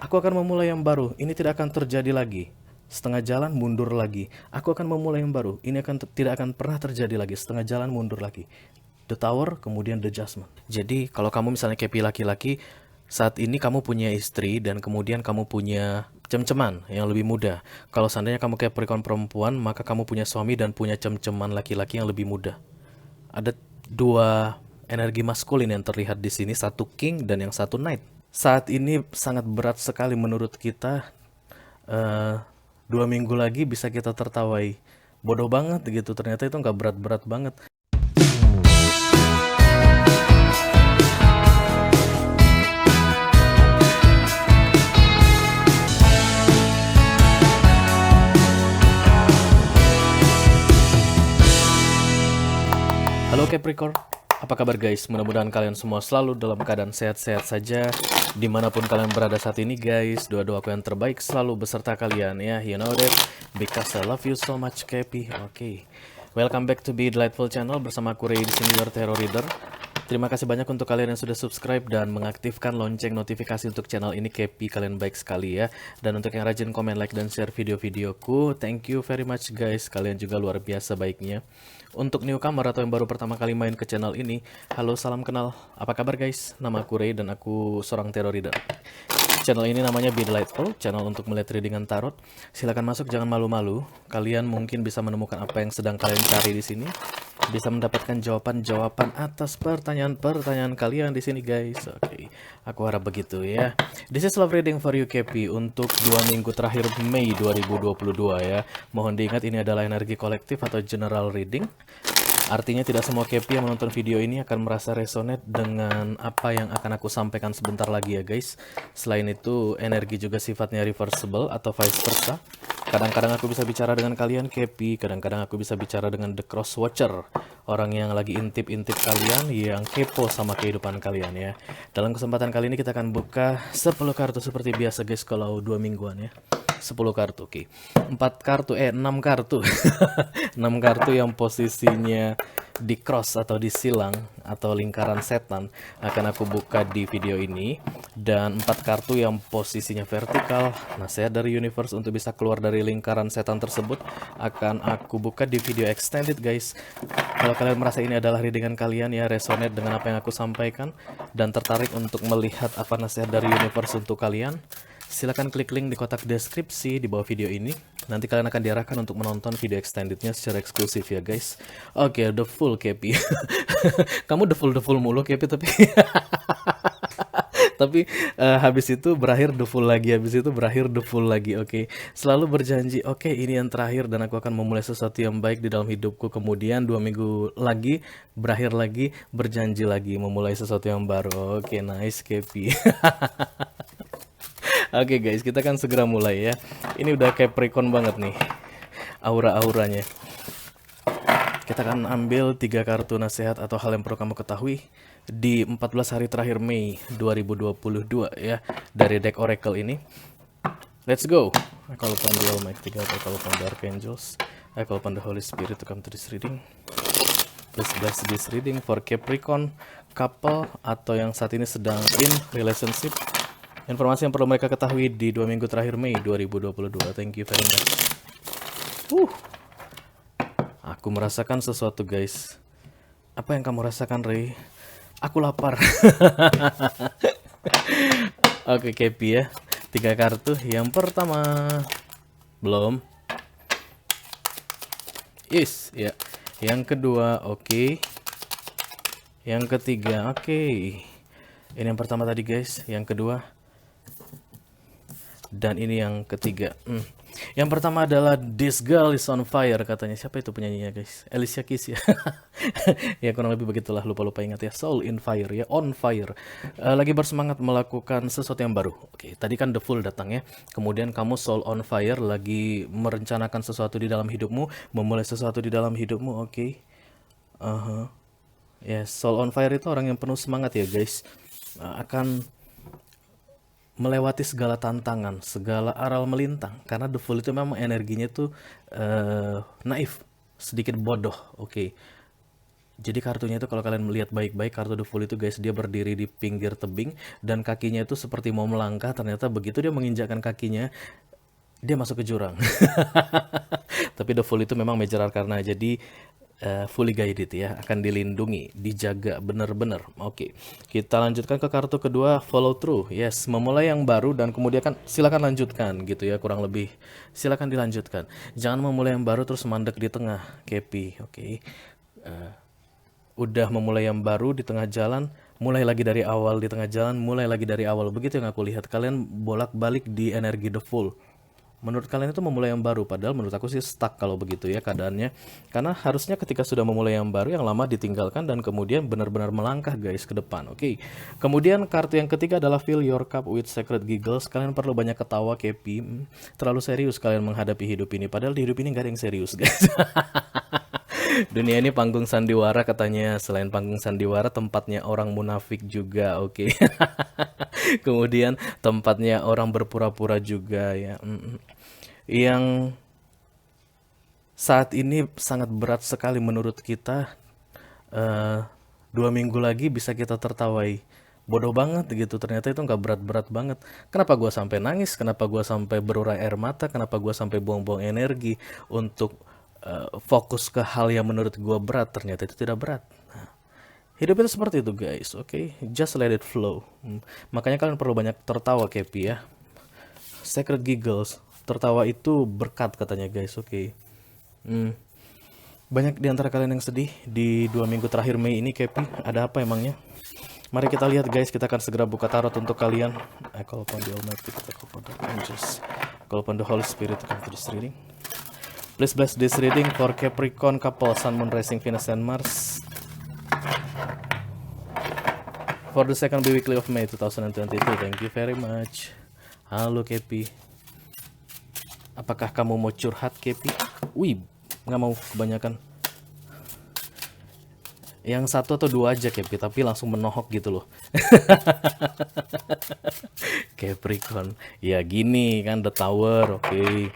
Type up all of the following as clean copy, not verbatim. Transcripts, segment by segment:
Aku akan memulai yang baru. Ini tidak akan terjadi lagi. Setengah jalan mundur lagi. Aku akan memulai yang baru. Ini tidak akan pernah terjadi lagi. Setengah jalan mundur lagi. The Tower, kemudian The Judgment. Jadi kalau kamu misalnya KP laki-laki, saat ini kamu punya istri dan kemudian kamu punya cem-ceman yang lebih muda. Kalau seandainya kamu Capricorn perempuan, maka kamu punya suami dan punya cem-ceman laki-laki yang lebih muda. Ada dua energi maskulin yang terlihat di sini, satu king dan yang satu knight. Saat ini sangat berat sekali menurut kita. eh 2 minggu lagi bisa kita tertawai. Bodoh banget gitu, ternyata itu nggak berat-berat banget. Halo Capricorn, apa kabar guys? Mudah-mudahan kalian semua selalu dalam keadaan sehat-sehat saja. Dimanapun kalian berada saat ini guys, doa-doaku yang terbaik selalu beserta kalian ya. You know that, because I love you so much Capi. Oke. Welcome back to Be Delightful Channel bersama aku Ray di sini, your Tarot Reader. Terima kasih banyak untuk kalian yang sudah subscribe dan mengaktifkan lonceng notifikasi untuk channel ini. Capi, kalian baik sekali ya. Dan untuk yang rajin komen, like, dan share video-videoku, thank you very much guys. Kalian juga luar biasa baiknya. Untuk newcomer atau yang baru pertama kali main ke channel ini, halo, salam kenal. Apa kabar guys? Nama aku Ray dan aku seorang tarot reader. Channel ini namanya Be Delightful, channel untuk melihat readingan tarot. Silahkan masuk, jangan malu-malu. Kalian mungkin bisa menemukan apa yang sedang kalian cari di sini. Bisa mendapatkan jawaban-jawaban atas pertanyaan-pertanyaan kalian di sini guys. Oke, aku harap begitu ya. This is love reading for you KP untuk 2 minggu terakhir Mei 2022 ya. Mohon diingat ini adalah energi kolektif atau general reading. Artinya tidak semua KP yang menonton video ini akan merasa resonate dengan apa yang akan aku sampaikan sebentar lagi ya guys. Selain itu, energi juga sifatnya reversible atau vice versa. Kadang-kadang aku bisa bicara dengan kalian KP, kadang-kadang aku bisa bicara dengan The Cross Watcher, orang yang lagi intip-intip kalian, yang kepo sama kehidupan kalian ya. Dalam kesempatan kali ini kita akan buka 10 kartu seperti biasa guys, kalau 2 mingguan ya. 10 kartu, oke. 6 kartu. 6 kartu yang posisinya di cross atau di silang atau lingkaran setan akan aku buka di video ini, dan 4 kartu yang posisinya vertikal, nasihat dari universe untuk bisa keluar dari lingkaran setan tersebut akan aku buka di video extended guys. Kalau kalian merasa ini adalah readingan kalian ya, resonate dengan apa yang aku sampaikan dan tertarik untuk melihat apa nasihat dari universe untuk kalian, silahkan klik link di kotak deskripsi di bawah video ini. Nanti kalian akan diarahkan untuk menonton video extendednya secara eksklusif ya guys. Oke, the full KP. Kamu the full mulu KP tapi tapi habis itu berakhir the full lagi, habis itu berakhir the full lagi. Oke, selalu berjanji oke, ini yang terakhir dan aku akan memulai sesuatu yang baik di dalam hidupku. Kemudian 2 minggu lagi berakhir lagi, berjanji lagi memulai sesuatu yang baru. Oke, nice KP. Oke guys, kita akan segera mulai ya. Ini udah Capricorn banget nih aura-auranya. Kita akan ambil 3 kartu nasihat atau hal yang perlu kamu ketahui di 14 hari terakhir Mei 2022 ya, dari deck Oracle ini. Let's go. I call upon the Almighty God, I call upon the Archangels, I call upon the Holy Spirit to come to this reading. Please bless this reading for Capricorn couple atau yang saat ini sedang in relationship. Informasi yang perlu mereka ketahui di 2 minggu terakhir Mei 2022. Thank you very much. Aku merasakan sesuatu guys. Apa yang kamu rasakan Ray? Aku lapar. Oke Kepi ya. 3 kartu. Yang pertama belum. Yes ya. Yang kedua oke. Yang ketiga oke. Ini yang pertama tadi guys. Yang kedua. Dan ini yang ketiga. Yang pertama adalah This Girl is on Fire katanya. Siapa itu penyanyinya guys? Alicia Keys ya. Ya kurang lebih begitulah, lupa-lupa ingat ya. Soul in Fire ya, on fire. Lagi bersemangat melakukan sesuatu yang baru. Oke, tadi kan The Fool datang ya. Kemudian kamu soul on fire, lagi merencanakan sesuatu di dalam hidupmu, memulai sesuatu di dalam hidupmu. Oke. Ya, soul on fire itu orang yang penuh semangat ya guys. Akan melewati segala tantangan, segala aral melintang. Karena The Fool itu memang energinya tuh naif, sedikit bodoh. Oke. Jadi kartunya itu kalau kalian melihat baik-baik, kartu The Fool itu guys, dia berdiri di pinggir tebing dan kakinya itu seperti mau melangkah, ternyata begitu dia menginjakkan kakinya, dia masuk ke jurang. Tapi The Fool itu memang Major Arcana, jadi fully guided ya, akan dilindungi, dijaga bener-bener. Oke, kita lanjutkan ke kartu kedua, Follow Through. Yes, memulai yang baru dan kemudian kan silakan lanjutkan gitu ya, kurang lebih. Silakan dilanjutkan. Jangan memulai yang baru terus mandek di tengah, Kepi. Oke. Udah memulai yang baru di tengah jalan, mulai lagi dari awal, di tengah jalan, mulai lagi dari awal. Begitu yang aku lihat, kalian bolak-balik di energi The Fool. Menurut kalian itu memulai yang baru, padahal menurut aku sih stuck kalau begitu ya keadaannya. Karena harusnya ketika sudah memulai yang baru, yang lama ditinggalkan dan kemudian benar-benar melangkah guys ke depan. Oke. Kemudian kartu yang ketiga adalah Fill Your Cup with Sacred Giggles. Kalian perlu banyak ketawa, Kepi. Terlalu serius kalian menghadapi hidup ini, padahal di hidup ini gak ada yang serius guys. Dunia ini panggung sandiwara katanya. Selain panggung sandiwara, tempatnya orang munafik juga. Oke. Kemudian tempatnya orang berpura-pura juga ya. Yang saat ini sangat berat sekali menurut kita. 2 minggu lagi bisa kita tertawai. Bodoh banget gitu, ternyata itu nggak berat-berat banget. Kenapa gua sampai nangis? Kenapa gua sampai berurai air mata? Kenapa gua sampai buang-buang energi untuk fokus ke hal yang menurut gua berat? Ternyata itu tidak berat. Nah, hidup itu seperti itu guys, oke? Just let it flow. Makanya kalian perlu banyak tertawa, Kepi ya. Sacred Giggles, tertawa itu berkat katanya guys, oke? Banyak di antara kalian yang sedih di 2 minggu terakhir Mei ini, Kepi. Ada apa emangnya? Mari kita lihat guys, kita akan segera buka tarot untuk kalian. I call upon the Almighty, I call upon the angels, I call upon the Holy Spirit to come to this reading. Please bless this reading for Capricorn couple, Sun, Moon, Rising, Venus, and Mars. For the second weekly of May 2022, thank you very much. Halo Kepi. Apakah kamu mau curhat, Kepi? Wih, nggak mau kebanyakan. Yang 1 atau 2 aja Kepi, tapi langsung menohok gitu loh. Capricorn. Ya gini kan, The Tower, oke.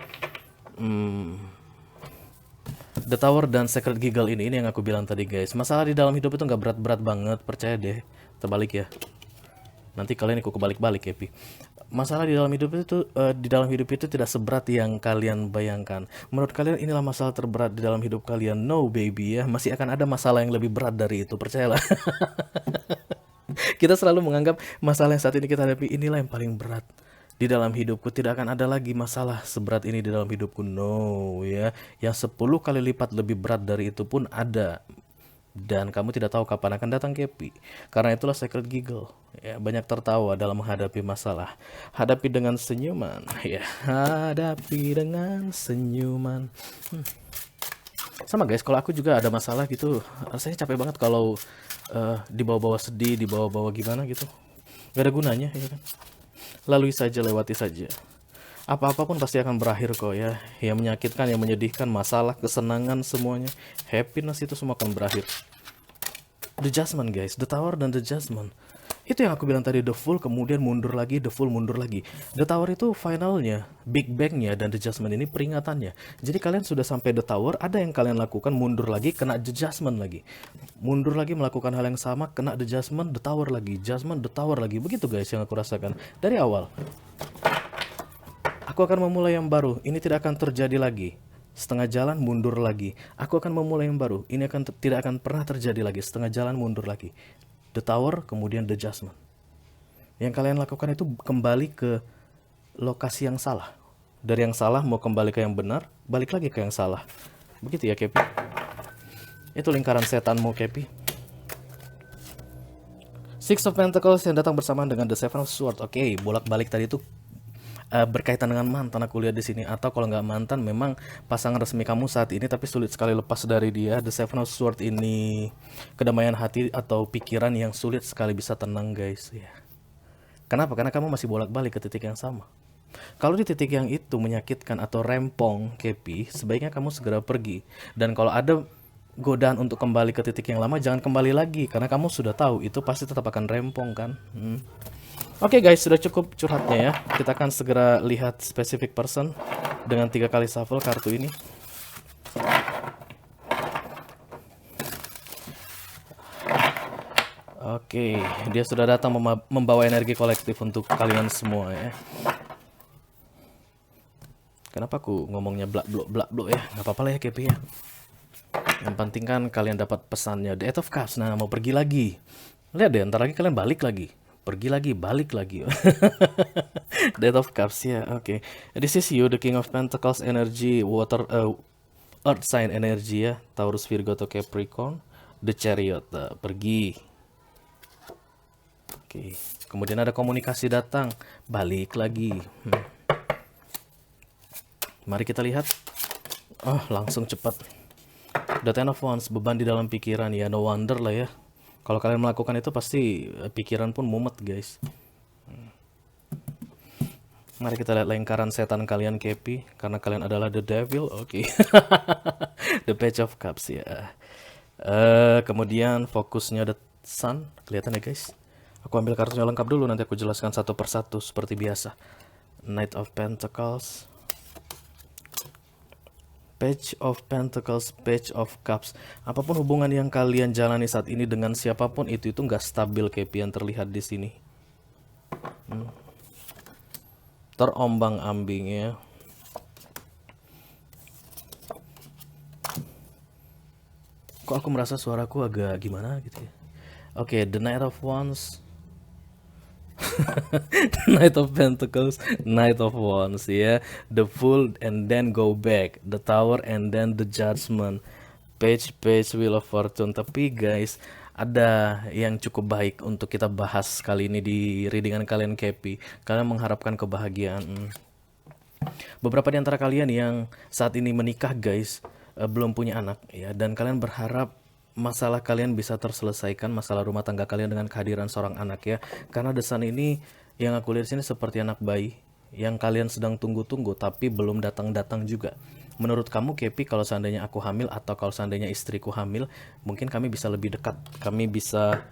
The Tower dan Sacred Giggle ini yang aku bilang tadi guys. Masalah di dalam hidup itu nggak berat-berat banget, percaya deh. Terbalik ya. Nanti kalian ikut kebalik-balik ya, Pi. Masalah di dalam hidup itu tidak seberat yang kalian bayangkan. Menurut kalian inilah masalah terberat di dalam hidup kalian? No baby ya, masih akan ada masalah yang lebih berat dari itu, percayalah. Kita selalu menganggap masalah yang saat ini kita hadapi inilah yang paling berat di dalam hidupku. Tidak akan ada lagi masalah seberat ini di dalam hidupku. No ya, yang 10 kali lipat lebih berat dari itu pun ada. Dan kamu tidak tahu kapan akan datang, Kepi. Karena itulah Sacred Giggle ya, banyak tertawa dalam menghadapi masalah. Hadapi dengan senyuman ya, hadapi dengan senyuman. Sama guys, kalau aku juga ada masalah gitu, rasanya capek banget kalau dibawa-bawa sedih, dibawa-bawa gimana gitu. Gak ada gunanya ya kan. Lalui saja, lewati saja. Apa-apapun pasti akan berakhir kok ya. Yang menyakitkan, yang menyedihkan, masalah, kesenangan, semuanya, happiness itu semua akan berakhir. The Judgment guys, The Tower dan The Judgment. Itu yang aku bilang tadi, The Fool kemudian mundur lagi, The Fool mundur lagi. The Tower itu finalnya, Big Bang-nya, dan The Judgment ini peringatannya. Jadi kalian sudah sampai The Tower, ada yang kalian lakukan, mundur lagi, kena The Judgment lagi. Mundur lagi, melakukan hal yang sama, kena The Judgment, The Tower lagi. Judgment, The Tower lagi. Begitu guys yang aku rasakan dari awal. Aku akan memulai yang baru, ini tidak akan terjadi lagi. Setengah jalan mundur lagi. Aku akan memulai yang baru, ini tidak akan pernah terjadi lagi. Setengah jalan mundur lagi. The Tower, kemudian The Judgment. Yang kalian lakukan itu kembali ke lokasi yang salah. Dari yang salah mau kembali ke yang benar, balik lagi ke yang salah. Begitu ya, Kepi. Itu lingkaran setanmu, Kepi. Six of Pentacles yang datang bersamaan dengan The Seven of Swords. Oke, bolak-balik tadi itu berkaitan dengan mantan aku lihat di sini, atau kalau nggak mantan memang pasangan resmi kamu saat ini tapi sulit sekali lepas dari dia. The Seven of Swords ini kedamaian hati atau pikiran yang sulit sekali bisa tenang guys ya. Kenapa? Karena kamu masih bolak-balik ke titik yang sama. Kalau di titik yang itu menyakitkan atau rempong, Kepi, sebaiknya kamu segera pergi. Dan kalau ada godaan untuk kembali ke titik yang lama, jangan kembali lagi karena kamu sudah tahu itu pasti tetap akan rempong kan. Oke guys, sudah cukup curhatnya ya. Kita akan segera lihat specific person dengan 3 kali shuffle kartu ini. Oke, dia sudah datang membawa energi kolektif untuk kalian semua ya. Kenapa aku ngomongnya blak blok ya? Nggak apa-apa lah ya Kepi ya. Yang penting kan kalian dapat pesannya. The Eight of Cups, nah mau pergi lagi. Lihat deh, ntar lagi kalian balik lagi. Pergi lagi, balik lagi. The Eight of Cups ya, oke. This is you, the King of Pentacles energy, water, Earth sign energy ya. Taurus, Virgo, atau Capricorn. The Chariot, pergi. Oke, kemudian ada komunikasi datang, balik lagi. Mari kita lihat. Oh, langsung cepat. The Ten of Wands, beban di dalam pikiran ya, no wonder lah ya. Kalau kalian melakukan itu pasti pikiran pun mumet guys. Mari kita lihat lingkaran setan kalian Kepi, karena kalian adalah the devil, oke. The Page of Cups ya. Kemudian fokusnya the Sun, kelihatan ya guys. Aku ambil kartunya lengkap dulu, nanti aku jelaskan satu persatu seperti biasa. Knight of Pentacles, Page of Pentacles, Page of Cups. Apapun hubungan yang kalian jalani saat ini dengan siapapun itu nggak stabil Kepi yang terlihat di sini. Terombang-ambing ya. Kok aku merasa suaraku agak gimana gitu ya. Oke, the Knight of Wands. Knight of Pentacles, Knight of Wands ya. The Fool and then go back, the Tower and then the Judgment, Page, Wheel of Fortune. Tapi guys, ada yang cukup baik untuk kita bahas kali ini di readingan kalian Kepi. Kalian mengharapkan kebahagiaan. Beberapa di antara kalian yang saat ini menikah guys, belum punya anak ya, dan kalian berharap masalah kalian bisa terselesaikan, masalah rumah tangga kalian dengan kehadiran seorang anak ya. Karena desain ini yang aku lihat sini seperti anak bayi yang kalian sedang tunggu-tunggu tapi belum datang-datang juga. Menurut kamu Kepi, kalau seandainya aku hamil atau kalau seandainya istriku hamil, mungkin kami bisa lebih dekat. Kami bisa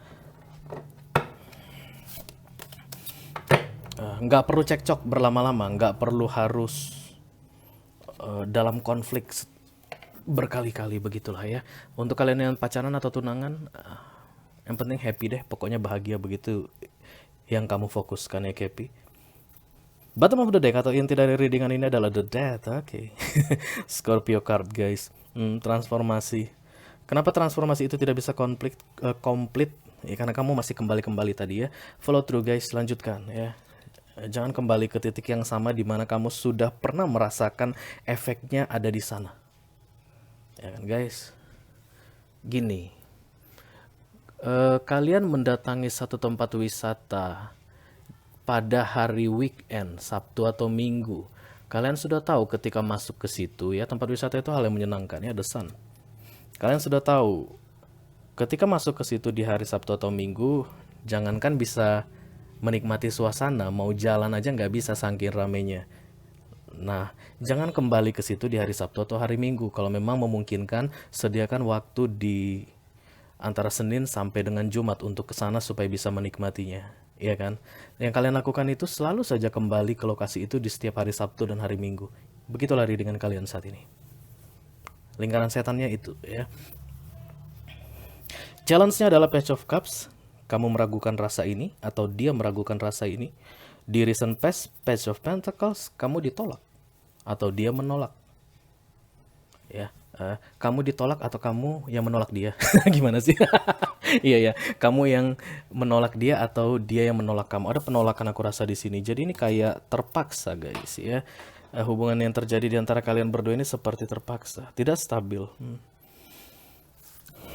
nggak perlu cekcok berlama-lama, nggak perlu harus dalam konflik berkali-kali, begitulah ya. Untuk kalian yang pacaran atau tunangan, yang penting happy deh, pokoknya bahagia, begitu yang kamu fokuskan ya Kepi. Bottom of the deck atau inti dari readingan ini adalah the Death. Oke. Scorpio card guys. Transformasi. Kenapa transformasi itu tidak bisa komplit? Ya karena kamu masih kembali tadi ya. Follow through guys, lanjutkan ya. Jangan kembali ke titik yang sama di mana kamu sudah pernah merasakan efeknya ada di sana. Ya kan guys, gini, kalian mendatangi satu tempat wisata pada hari weekend, Sabtu atau Minggu. Kalian sudah tahu ketika masuk ke situ ya, tempat wisata itu hal yang menyenangkan ya, the Sun. Kalian sudah tahu ketika masuk ke situ di hari Sabtu atau Minggu, jangankan bisa menikmati suasana, mau jalan aja nggak bisa saking ramenya. Nah, jangan kembali ke situ di hari Sabtu atau hari Minggu. Kalau memang memungkinkan, sediakan waktu di antara Senin sampai dengan Jumat untuk ke sana supaya bisa menikmatinya, ya kan? Yang kalian lakukan itu selalu saja kembali ke lokasi itu di setiap hari Sabtu dan hari Minggu. Begitulah dengan kalian saat ini. Lingkaran setannya itu, ya. Challenge-nya adalah Page of Cups. Kamu meragukan rasa ini atau dia meragukan rasa ini. Di recent past, Page of Pentacles, kamu ditolak atau dia menolak. Ya, kamu ditolak atau kamu yang menolak dia? Gimana sih? Iya ya, kamu yang menolak dia atau dia yang menolak kamu. Ada penolakan aku rasa di sini. Jadi ini kayak terpaksa guys ya. Hubungan yang terjadi di antara kalian berdua ini seperti terpaksa, tidak stabil.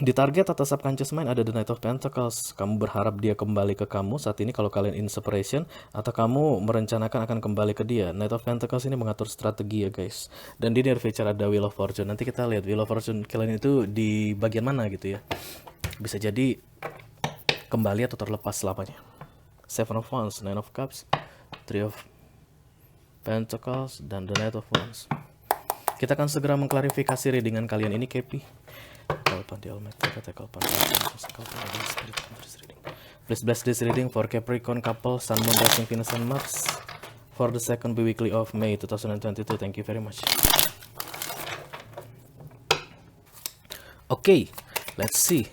Di target atau subconscious mind ada the Knight of Pentacles. Kamu berharap dia kembali ke kamu saat ini kalau kalian in separation, atau kamu merencanakan akan kembali ke dia. Knight of Pentacles ini mengatur strategi ya guys. Dan di near future ada Wheel of Fortune. Nanti kita lihat Wheel of Fortune kalian itu di bagian mana gitu ya. Bisa jadi kembali atau terlepas selamanya. Seven of Wands, Nine of Cups, Three of Pentacles, dan the Knight of Wands. Kita akan segera mengklarifikasi readingan kalian ini Kepi. Please bless this reading for Capricorn couple, Sun, Moon, Rising, Venus, and Mars for the second weekly of May 2022. Thank you very much. Okay, let's see.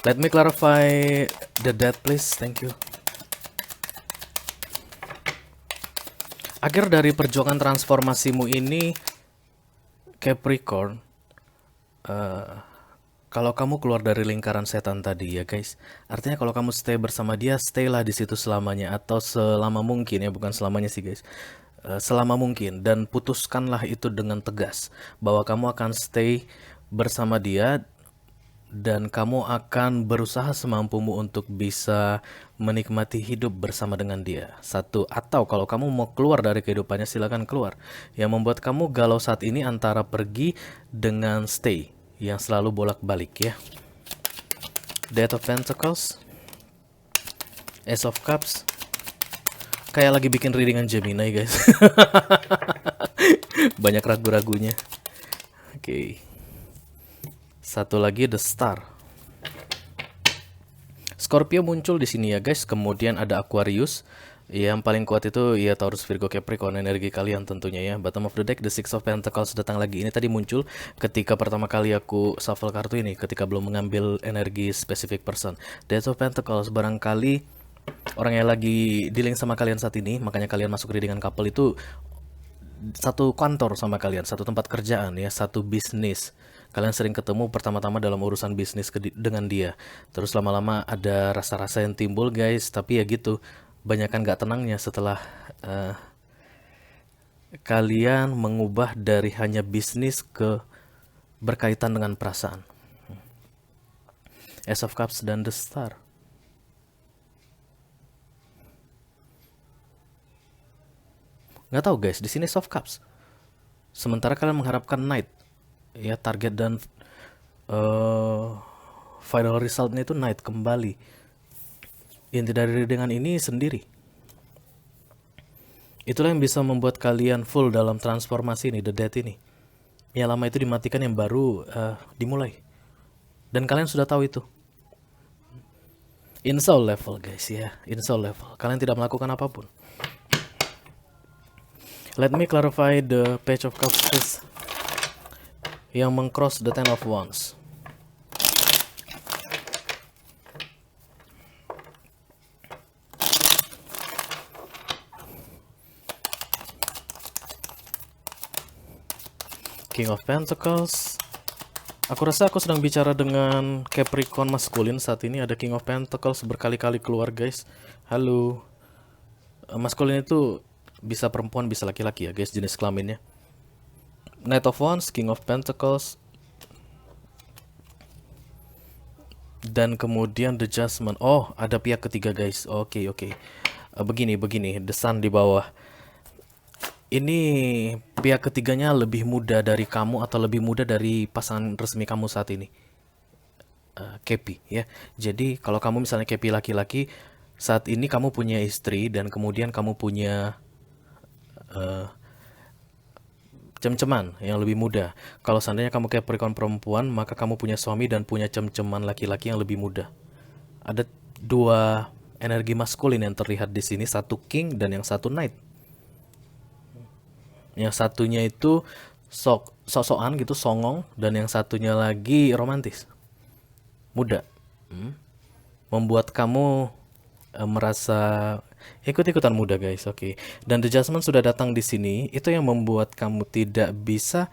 Let me clarify The Death please, thank you. Akhir dari perjuangan transformasimu ini, Capricorn, kalau kamu keluar dari lingkaran setan tadi ya guys, artinya kalau kamu stay bersama dia, stay lah di situ selamanya atau selama mungkin ya, bukan selamanya sih guys. Selama mungkin, dan putuskanlah itu dengan tegas bahwa kamu akan stay bersama dia dan kamu akan berusaha semampumu untuk bisa menikmati hidup bersama dengan dia. Satu, atau kalau kamu mau keluar dari kehidupannya, silakan keluar. Yang membuat kamu galau saat ini antara pergi dengan stay, yang selalu bolak-balik ya. Death of Pentacles, Ace of Cups. Kayak lagi bikin readingan Gemini guys. Banyak ragu-ragunya. Oke. Satu lagi The Star. Scorpio muncul di sini ya guys. Kemudian ada Aquarius. Yang paling kuat itu ya Taurus, Virgo, Capricorn, energi kalian tentunya ya. Bottom of the deck, The Six of Pentacles datang lagi. Ini tadi muncul ketika pertama kali aku shuffle kartu ini, ketika belum mengambil energi specific person. Death of Pentacles, barangkali orang yang lagi dealing sama kalian saat ini, makanya kalian masuk readingan couple itu satu kantor sama kalian, satu tempat kerjaan ya, satu bisnis. Kalian sering ketemu pertama-tama dalam urusan bisnis dengan dia. Terus lama-lama ada rasa-rasa yang timbul guys, tapi ya gitu, banyakan gak tenangnya setelah kalian mengubah dari hanya bisnis ke berkaitan dengan perasaan. Ace of Cups dan The Star. Nggak tahu guys, di sini soft cups. Sementara kalian mengharapkan knight, ya target dan final resultnya itu knight kembali. Inti dari readingan ini sendiri. Itulah yang bisa membuat kalian full dalam transformasi ini, the death ini. Yang lama itu dimatikan, yang baru dimulai. Dan kalian sudah tahu itu. In soul level guys ya, in soul level. Kalian tidak melakukan apapun. Let me clarify the Page of Cups please. Yang mengcross the Ten of Wands. King of Pentacles. Aku rasa aku sedang bicara dengan Capricorn maskulin saat ini. Ada King of Pentacles berkali-kali keluar guys. Halo. Maskulin itu bisa perempuan, bisa laki-laki ya guys, jenis kelaminnya. Knight of Wands, King of Pentacles, dan kemudian The Judgment. Oh, ada pihak ketiga guys. Oke. Begini, The Sun di bawah. Ini pihak ketiganya lebih muda dari kamu atau lebih muda dari pasangan resmi kamu saat ini. Kepi ya. Jadi kalau kamu misalnya Kepi laki-laki, saat ini kamu punya istri dan kemudian kamu punya cem-ceman yang lebih muda. Kalau seandainya kamu Capricorn perempuan, maka kamu punya suami dan punya cem-ceman laki-laki yang lebih muda. Ada dua energi maskulin yang terlihat di sini, satu king dan yang satu knight. Yang satunya itu sok-sokan gitu, songong, dan yang satunya lagi romantis. Muda. Membuat kamu merasa ikut-ikutan muda guys. Oke. Dan The Judgment sudah datang di sini. Itu yang membuat kamu tidak bisa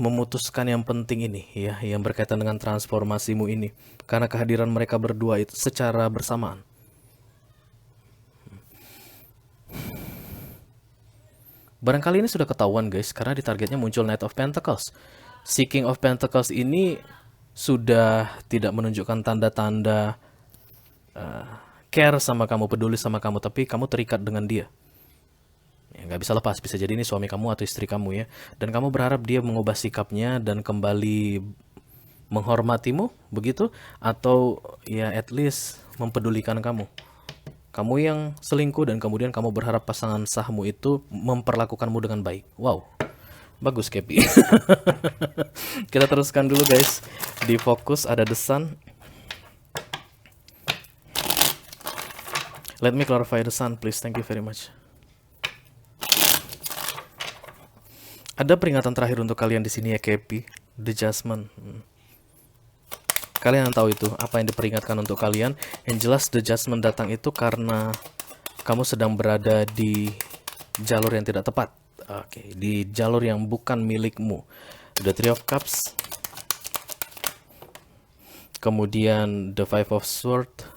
memutuskan yang penting ini ya, yang berkaitan dengan transformasimu ini, karena kehadiran mereka berdua itu secara bersamaan. Barangkali ini sudah ketahuan guys, karena di targetnya muncul Knight of Pentacles. Si King of Pentacles ini sudah tidak menunjukkan tanda-tanda care sama kamu, peduli sama kamu, tapi kamu terikat dengan dia. Ya, nggak bisa lepas, bisa jadi ini suami kamu atau istri kamu ya. Dan kamu berharap dia mengubah sikapnya dan kembali menghormatimu, begitu? Atau ya at least mempedulikan kamu. Kamu yang selingkuh dan kemudian kamu berharap pasangan sahmu itu memperlakukanmu dengan baik. Wow, bagus Kepi. Kita teruskan dulu guys. Di fokus ada The Sun. Let me clarify The Sun please, thank you very much. Ada peringatan terakhir untuk kalian di sini ya Kepi. The Judgment. Kalian yang tahu itu apa yang diperingatkan untuk kalian. Yang jelas the judgment datang itu karena kamu sedang berada di jalur yang tidak tepat. Oke, di jalur yang bukan milikmu. The Three of Cups. Kemudian the Five of Swords,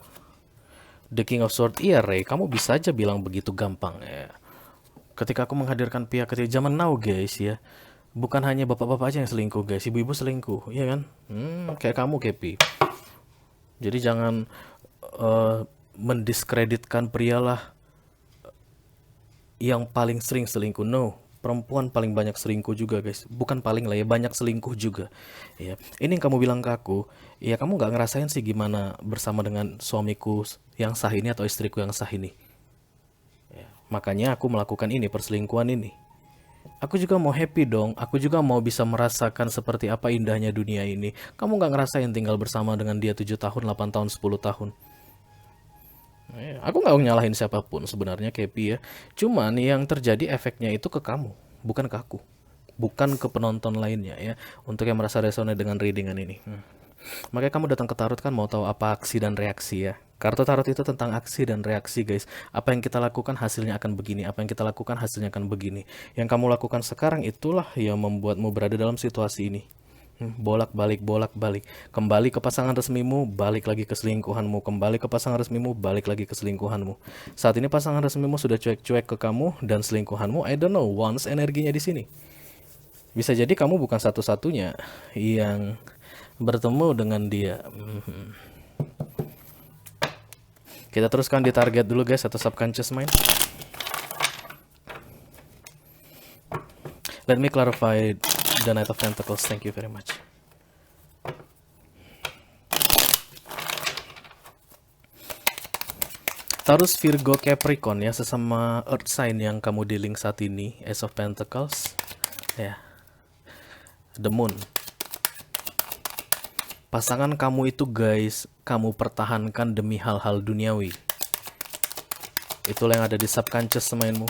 the King of Swords. Iya Ray, kamu bisa aja bilang begitu gampang ya. Ketika aku menghadirkan pihak ketiga zaman now guys ya, bukan hanya bapak-bapak aja yang selingkuh guys, ibu-ibu selingkuh, iya kan? Kayak kamu Kepi. Jadi jangan mendiskreditkan prialah yang paling sering selingkuh. No, perempuan paling banyak selingkuh juga guys. Bukan paling lah ya, banyak selingkuh juga ya. Ini yang kamu bilang ke aku, ya kamu nggak ngerasain sih gimana bersama dengan suamiku yang sah ini atau istriku yang sah ini ya. Makanya aku melakukan ini, perselingkuhan ini. Aku juga mau happy dong. Aku juga mau bisa merasakan seperti apa indahnya dunia ini. Kamu nggak ngerasain tinggal bersama dengan dia 7 tahun, 8 tahun, 10 tahun. Aku nggak nyalahin siapapun sebenarnya Kepi ya. Cuman yang terjadi efeknya itu ke kamu, bukan ke aku, bukan ke penonton lainnya ya. Untuk yang merasa resonate dengan readingan ini. Makanya kamu datang ke tarot kan mau tahu apa aksi dan reaksi ya. Kartu tarot itu tentang aksi dan reaksi guys. Apa yang kita lakukan hasilnya akan begini. Apa yang kita lakukan hasilnya akan begini. Yang kamu lakukan sekarang itulah yang membuatmu berada dalam situasi ini. Bolak-balik, bolak-balik. Kembali ke pasangan resmimu, balik lagi ke selingkuhanmu. Kembali ke pasangan resmimu, balik lagi ke selingkuhanmu. Saat ini pasangan resmimu sudah cuek-cuek ke kamu dan selingkuhanmu, I don't know, wants energinya di sini. Bisa jadi kamu bukan satu-satunya yang bertemu dengan dia. Kita teruskan di target dulu guys, atau subconscious mind. Let me clarify the Knight of Pentacles. Thank you very much. Taurus, Virgo, Capricorn ya, sesama earth sign yang kamu dealing saat ini. Ace of Pentacles ya, the Moon. Pasangan kamu itu guys, kamu pertahankan demi hal-hal duniawi. Itulah yang ada di subconscious mindmu.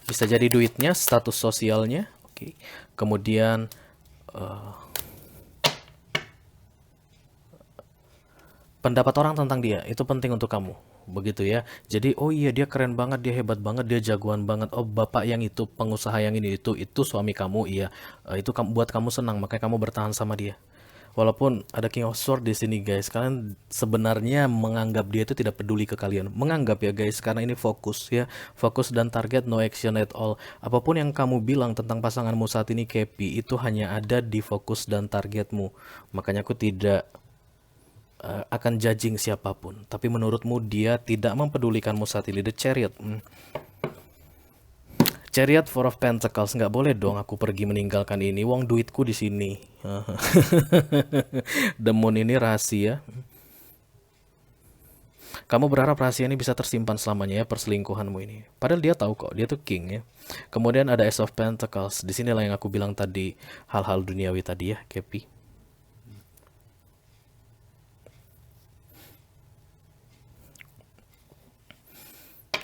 Bisa jadi duitnya, status sosialnya, oke. Kemudian pendapat orang tentang dia, itu penting untuk kamu. Begitu ya. Jadi oh iya dia keren banget, dia hebat banget, dia jagoan banget. Oh bapak yang itu, pengusaha yang ini itu suami kamu, iya. Itu buat kamu senang, makanya kamu bertahan sama dia. Walaupun ada King of Swords di sini guys, kalian sebenarnya menganggap dia itu tidak peduli ke kalian. Menganggap ya guys, karena ini fokus ya. Fokus dan target, no action at all. Apapun yang kamu bilang tentang pasanganmu saat ini Kepi, itu hanya ada di fokus dan targetmu. Makanya aku tidak akan judging siapapun. Tapi menurutmu dia tidak mempedulikanmu saat ini. The Chariot. Chariot, Four of Pentacles. Nggak boleh dong aku pergi meninggalkan ini. Wong duitku di sini. The Moon ini rahasia. Kamu berharap rahasia ini bisa tersimpan selamanya ya, perselingkuhanmu ini. Padahal dia tahu kok, dia tuh king ya. Kemudian ada Ace of Pentacles. Disinilah yang aku bilang tadi, hal-hal duniawi tadi ya, Kepi.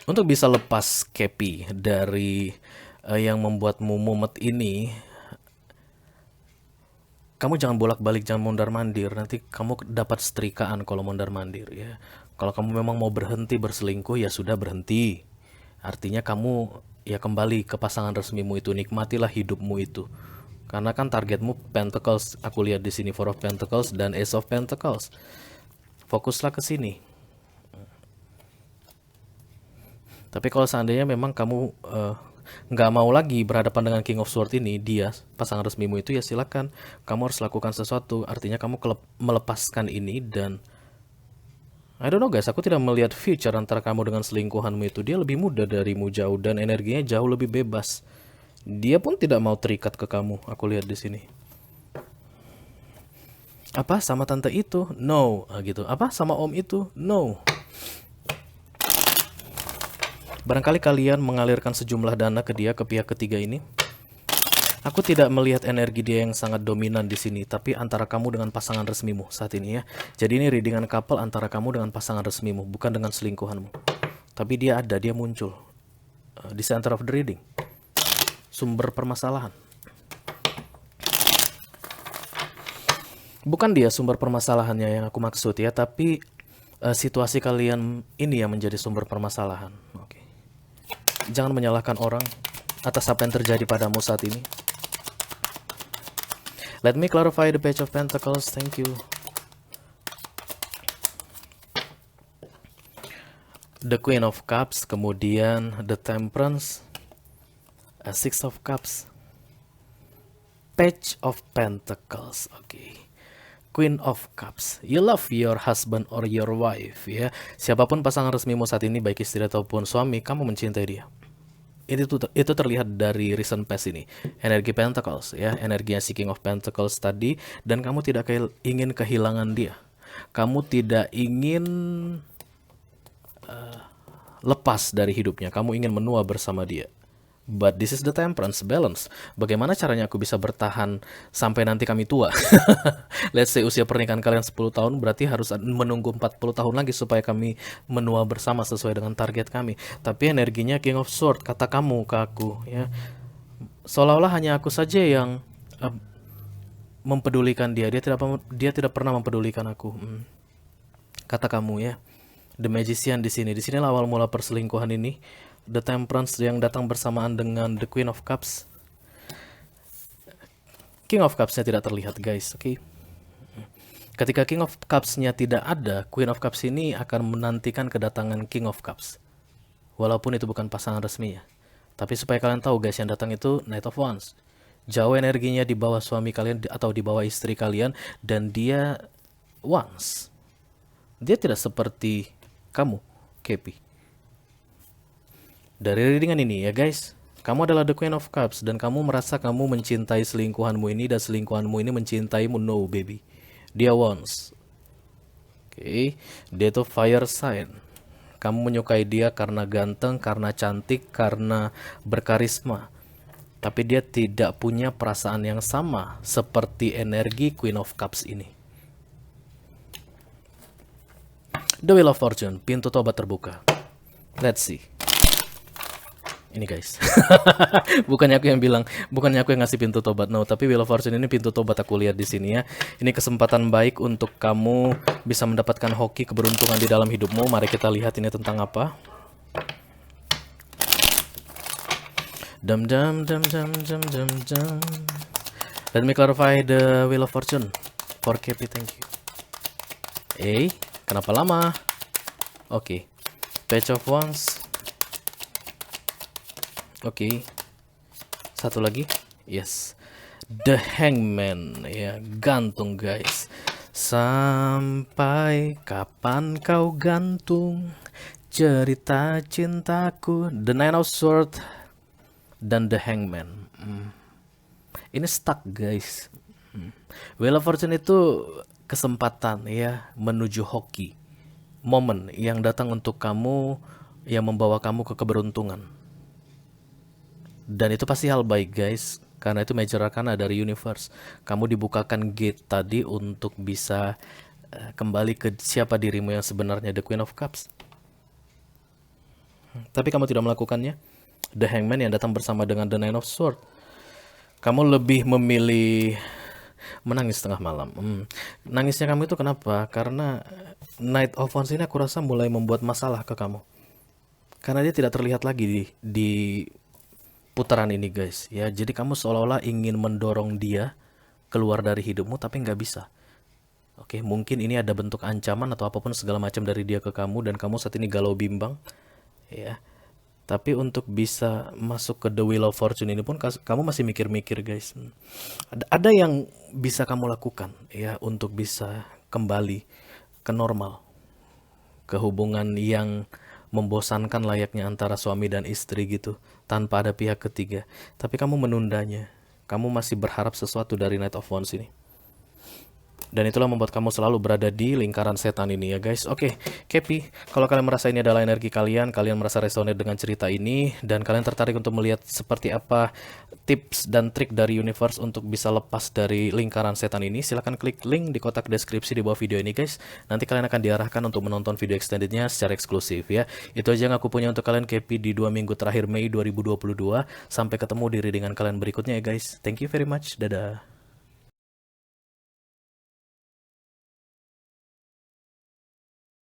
Untuk bisa lepas Kepi dari yang membuatmu mumet ini, kamu jangan bolak-balik, jangan mondar-mandir. Nanti kamu dapat setrikaan kalau mondar-mandir ya. Kalau kamu memang mau berhenti berselingkuh ya sudah berhenti. Artinya kamu ya kembali ke pasangan resmimu itu, nikmatilah hidupmu itu. Karena kan targetmu Pentacles, aku lihat di sini Four of Pentacles dan Ace of Pentacles. Fokuslah ke sini. Tapi kalau seandainya memang kamu nggak mau lagi berhadapan dengan King of Swords ini, dia pasangan resmimu itu, ya silakan. Kamu harus lakukan sesuatu. Artinya kamu melepaskan ini dan I don't know guys, aku tidak melihat future antara kamu dengan selingkuhanmu itu. Dia lebih muda darimu jauh dan energinya jauh lebih bebas. Dia pun tidak mau terikat ke kamu. Aku lihat di sini. Apa sama tante itu? No, gitu. Apa sama om itu? No. Barangkali kalian mengalirkan sejumlah dana ke dia, ke pihak ketiga ini. Aku tidak melihat energi dia yang sangat dominan di sini, tapi antara kamu dengan pasangan resmimu saat ini ya. Jadi ini readingan couple antara kamu dengan pasangan resmimu, bukan dengan selingkuhanmu. Tapi dia ada, dia muncul di center of the reading. Sumber permasalahan. Bukan dia sumber permasalahannya yang aku maksud ya, tapi situasi kalian ini yang menjadi sumber permasalahan. Oke. Jangan menyalahkan orang atas apa yang terjadi padamu saat ini. Let me clarify the Page of Pentacles. Thank you. The Queen of Cups, kemudian The Temperance, Six of Cups, Page of Pentacles. Oke. Queen of Cups. You love your husband or your wife, ya. Siapapun pasangan resmimu saat ini, baik istri ataupun suami, kamu mencintai dia. Itu terlihat dari recent past ini. Energi Pentacles, ya, energinya si King of Pentacles tadi, dan kamu tidak ingin kehilangan dia. Kamu tidak ingin lepas dari hidupnya. Kamu ingin menua bersama dia. But this is the temperance, balance. Bagaimana caranya aku bisa bertahan sampai nanti kami tua? Let's say usia pernikahan kalian 10 tahun, berarti harus menunggu 40 tahun lagi supaya kami menua bersama sesuai dengan target kami. Tapi energinya King of Swords, kata kamu ke aku, ya. Seolah-olah hanya aku saja yang mempedulikan dia. Dia tidak pernah mempedulikan aku. Kata kamu, ya. The Magician di sini. Di sini awal mula perselingkuhan ini. The Temperance yang datang bersamaan dengan The Queen of Cups. King of Cups-nya tidak terlihat, guys. Oke. Ketika King of Cups-nya tidak ada, Queen of Cups ini akan menantikan kedatangan King of Cups. Walaupun itu bukan pasangan resminya. Tapi supaya kalian tahu, guys, yang datang itu Knight of Wands. Jauh energinya di bawah suami kalian atau di bawah istri kalian, dan dia Wands. Dia tidak seperti kamu, Kepi. Dari readingan ini ya guys, kamu adalah the Queen of Cups dan kamu merasa kamu mencintai selingkuhanmu ini dan selingkuhanmu ini mencintaimu. No baby, dia wants. Oke, dia itu fire sign. Kamu menyukai dia karena ganteng, karena cantik, karena berkarisma. Tapi dia tidak punya perasaan yang sama seperti energi Queen of Cups ini. The Wheel of Fortune, pintu tobat terbuka. Let's see. Ini guys, bukannya aku yang bilang, bukannya aku yang ngasih pintu tobat, no, tapi Wheel of Fortune ini pintu tobat aku lihat di sini ya. Ini kesempatan baik untuk kamu bisa mendapatkan hoki keberuntungan di dalam hidupmu. Mari kita lihat ini tentang apa. Let me clarify the Wheel of Fortune for KP, thank you. Kenapa lama? Oke. Page of Wands. Oke. Satu lagi. Yes. The Hangman, ya, gantung guys. Sampai kapan kau gantung cerita cintaku? The Nine of Swords dan The Hangman. Ini stuck guys. Wheel of Fortune itu kesempatan ya menuju hoki. Momen yang datang untuk kamu, yang membawa kamu ke keberuntungan. Dan itu pasti hal baik guys, karena itu major arcana dari universe. Kamu dibukakan gate tadi untuk bisa kembali ke siapa dirimu yang sebenarnya, the Queen of Cups. Tapi kamu tidak melakukannya. The Hangman yang datang bersama dengan the Nine of Swords. Kamu lebih memilih menangis tengah malam. Nangisnya kamu itu kenapa? Karena Knight of Wands ini aku rasa mulai membuat masalah ke kamu. Karena dia tidak terlihat lagi di putaran ini guys ya. Jadi kamu seolah-olah ingin mendorong dia keluar dari hidupmu tapi nggak bisa. Oke, mungkin ini ada bentuk ancaman atau apapun segala macam dari dia ke kamu dan kamu saat ini galau bimbang ya. Tapi untuk bisa masuk ke The Wheel of Fortune ini pun kamu masih mikir-mikir guys. Ada yang bisa kamu lakukan ya untuk bisa kembali ke normal, ke hubungan yang membosankan layaknya antara suami dan istri gitu, tanpa ada pihak ketiga. Tapi kamu menundanya. Kamu masih berharap sesuatu dari Knight of Wands ini. Dan itulah membuat kamu selalu berada di lingkaran setan ini ya guys. Oke, Kepi, kalau kalian merasa ini adalah energi kalian merasa resonate dengan cerita ini, dan kalian tertarik untuk melihat seperti apa tips dan trik dari universe untuk bisa lepas dari lingkaran setan ini, silahkan klik link di kotak deskripsi di bawah video ini guys. Nanti kalian akan diarahkan untuk menonton video extendednya secara eksklusif ya. Itu aja yang aku punya untuk kalian Kepi di 2 minggu terakhir Mei 2022. Sampai ketemu di readingan kalian berikutnya ya guys. Thank you very much. Dadah.